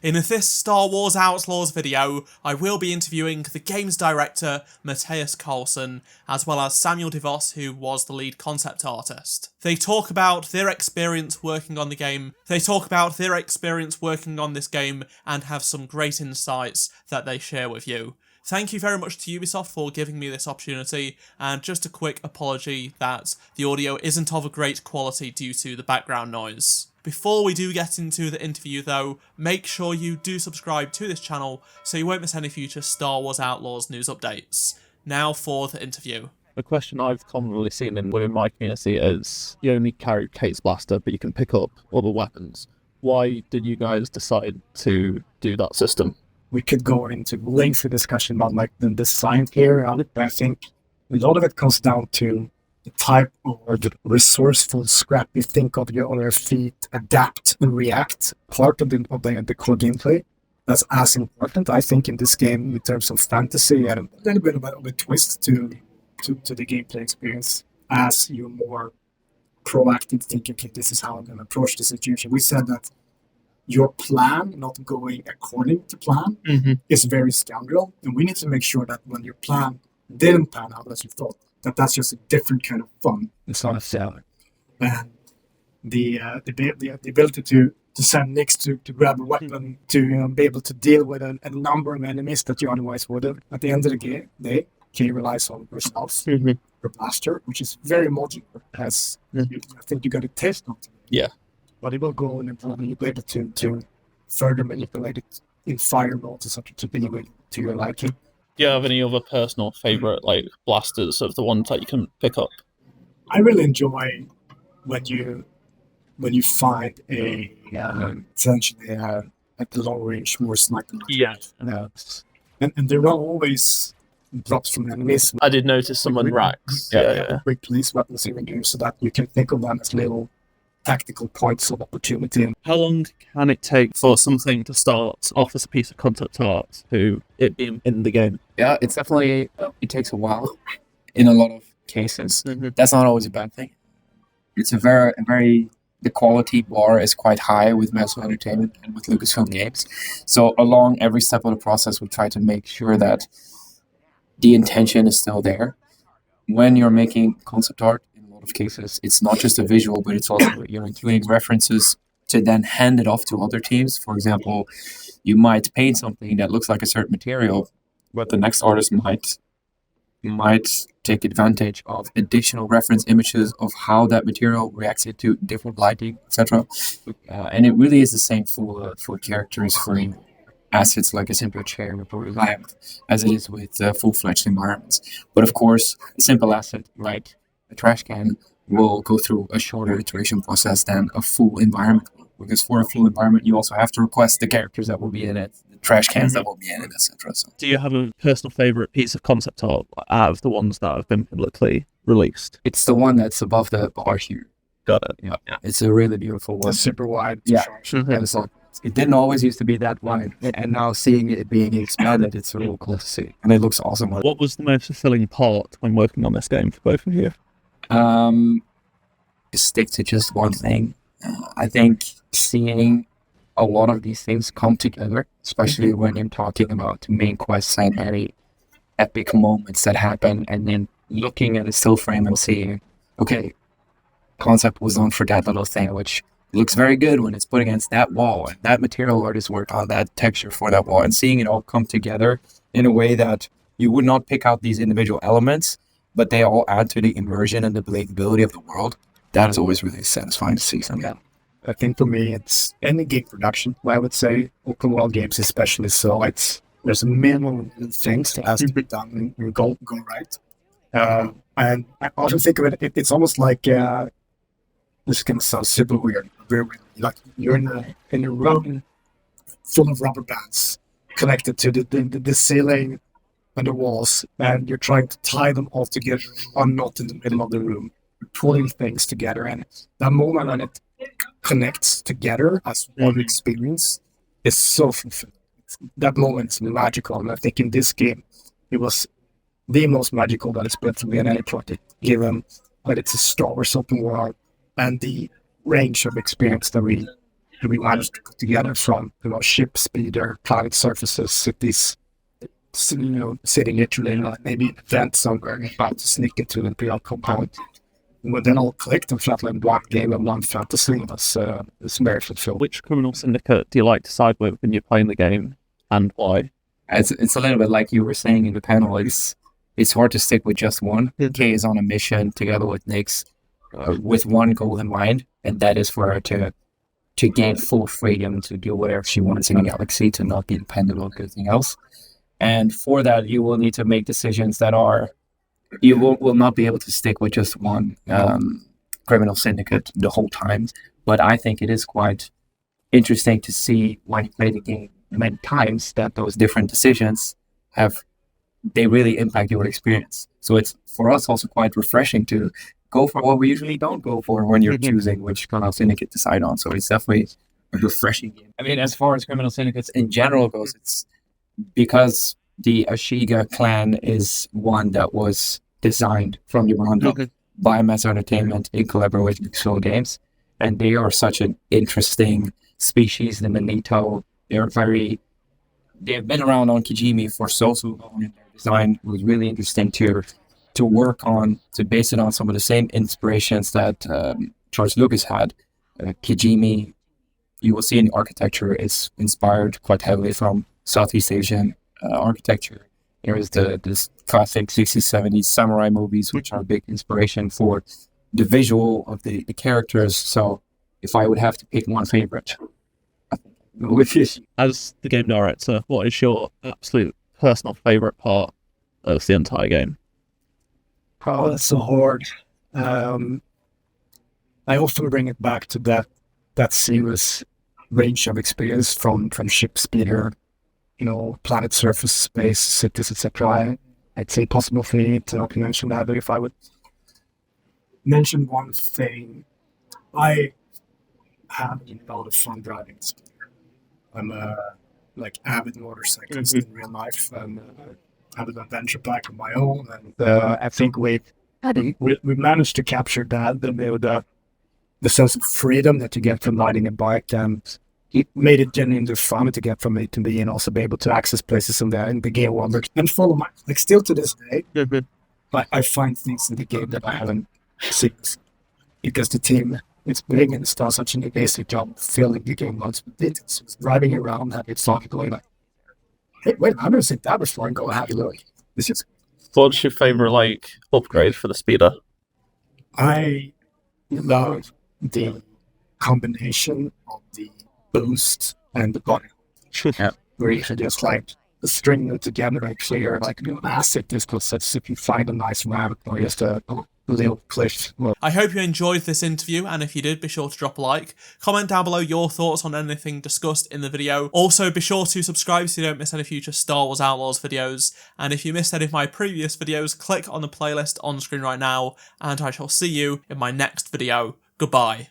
In this Star Wars Outlaws video, I will be interviewing the game's director, Matthias Carlson, as well as Samuel DeVos, who was the lead concept artist. They talk about their experience working on the game, and have some great insights that they share with you. Thank you very much to Ubisoft for giving me this opportunity, and just a quick apology that the audio isn't of a great quality due to the background noise. Before we do get into the interview though, make sure you do subscribe to this channel so you won't miss any future Star Wars Outlaws news updates. Now for the interview. The question I've commonly seen within my community is, you only carry Kate's blaster, but you can pick up other weapons. Why did you guys decide to do that system? We could go into lengthy discussion about like the design here, but I think a lot of it comes down to the type or the resourceful, scrappy, think of your other feet, adapt and react part of the core gameplay. That's as important, I think, in this game in terms of fantasy and a little bit of a twist to the gameplay experience as you're more proactive thinking, okay, this is how I'm going to approach the situation. We said that your plan not going according to plan is very scoundrel, and we need to make sure that when your plan didn't pan out as you thought, that's just a different kind of fun. It's not a salad. And the ability to send Nix to grab a weapon, to be able to deal with a number of enemies that you otherwise would have. At the end of the day, he relies on yourself, your blaster, which is very modular. I think you got a taste of it. Yeah. But it will go and you'll be able to further manipulate it in fire mode to be to your liking. Do you have any other personal favourite blasters of the ones that you can pick up? I really enjoy when you find essentially a long range more sniper. Yeah. And they're not always drops from enemies. I did notice someone racks. Yeah. Quick police weapons in you so that you can think of them as little tactical points of opportunity. How long can it take for something to start off as a piece of concept art to it being in the game? Yeah, it's definitely, it takes a while in a lot of cases. That's not always a bad thing. It's a very, the quality bar is quite high with Massive Entertainment and with Lucasfilm Games. So along every step of the process, we try to make sure that the intention is still there. When you're making concept art, of cases, it's not just a visual, but it's also you're including references to then hand it off to other teams. For example, you might paint something that looks like a certain material, but the next artist might take advantage of additional reference images of how that material reacts to different lighting, etc. And it really is the same for characters, for assets like a simple chair or lamp, as it is with full-fledged environments. But of course, a simple asset like a trash can will go through a shorter iteration process than a full environment, because for a full environment you also have to request the characters that will be in it, the trash cans that will be in it, etc. So, do you have a personal favorite piece of concept art out of the ones that have been publicly released? It's the one that's above the bar here. Got it. Yeah. It's a really beautiful one. It's super wide. Yeah. It didn't always used to be that wide, and now seeing it being expanded, it's really cool to see, and it looks awesome. What was the most fulfilling part when working on this game for both of you? Stick to just one thing. I think seeing a lot of these things come together, especially when you're talking about main quests and any epic moments that happen, and then looking at a still frame and seeing, okay, concept was on for that little thing, which looks very good when it's put against that wall, and that material artist worked on that texture for that wall, and seeing it all come together in a way that you would not pick out these individual elements, but they all add to the immersion and the believability of the world. That is always really satisfying to see something. I think for me, it's any game production. I would say open world games, especially. So there's a minimum things that has to be done and go right. And I often think of it. It's almost like this can sound super weird. Very weird. Like you're in a room full of rubber bands connected to the ceiling and the walls, and you're trying to tie them all together or not in the middle of the room. You're pulling things together, and that moment when it connects together as one experience is so fulfilling. That moment is magical, and I think in this game it was the most magical that it's been to me in any project, given that it's a Star Wars open world and the range of experience that we we managed to put together from ship speeder, planet surfaces, cities, sitting literally in maybe an event somewhere, about to sneak into an Imperial compound. When then all clicked and felt like one game and one fantasy was very fulfilled. Which criminal syndicate do you like to side with when you're playing the game, and why? It's a little bit like you were saying in the panel. It's hard to stick with just one. Kay is on a mission together with Nyx, with one goal in mind, and that is for her to gain full freedom to do whatever she wants in the galaxy, to not be dependent on anything else. And for that, you will need to make decisions that you will not be able to stick with just one criminal syndicate the whole time. But I think it is quite interesting to see when you play the game many times that those different decisions they really impact your experience. So it's for us also quite refreshing to go for what we usually don't go for when you're choosing which criminal syndicate to side on. So it's definitely a refreshing game. I mean, as far as criminal syndicates in general goes, it's because the Ashiga clan is one that was designed from the ground up by Mesa Entertainment in collaboration with Slow Games, and they are such an interesting species. The Manito, they've been around on Kijimi for so long, and their design was really interesting to work on, to base it on some of the same inspirations that George Lucas had. Kijimi, you will see in the architecture, is inspired quite heavily from Southeast Asian architecture. There is this classic 60s, 70s samurai movies, which are a big inspiration for the visual of the characters. So if I would have to pick one favorite, I think I'd go with this. As the game director, what is your absolute personal favourite part of the entire game? Oh, that's so hard. I often bring it back to that seamless range of experience from ship speeder, planet surface, space, cities, etc. I'd say possible for me to mention that, but if I would mention one thing, I have a lot of fun driving this speeder. I'm a avid motorcyclist in real life, and have an adventure bike of my own, and I think we managed to capture that, the sense of freedom that you get from riding a bike, and it made it genuinely fun to get from A to B and also be able to access places in the game world and follow still to this day. I find things in the game that I haven't seen because the team is big and it's done such an basic job of filling the game lots with details. It's driving around and it's talking going like, hey, wait, I've never seen that before, and go have a look. This is. What's your favourite upgrade for the speeder? I love the combination of the boost and the body. Where you can just string them together and clear massive distance sets if you find a nice rabbit or just a little cliff. I hope you enjoyed this interview, and if you did, be sure to drop a like. Comment down below your thoughts on anything discussed in the video. Also, be sure to subscribe so you don't miss any future Star Wars Outlaws videos. And if you missed any of my previous videos, click on the playlist on screen right now, and I shall see you in my next video. Goodbye.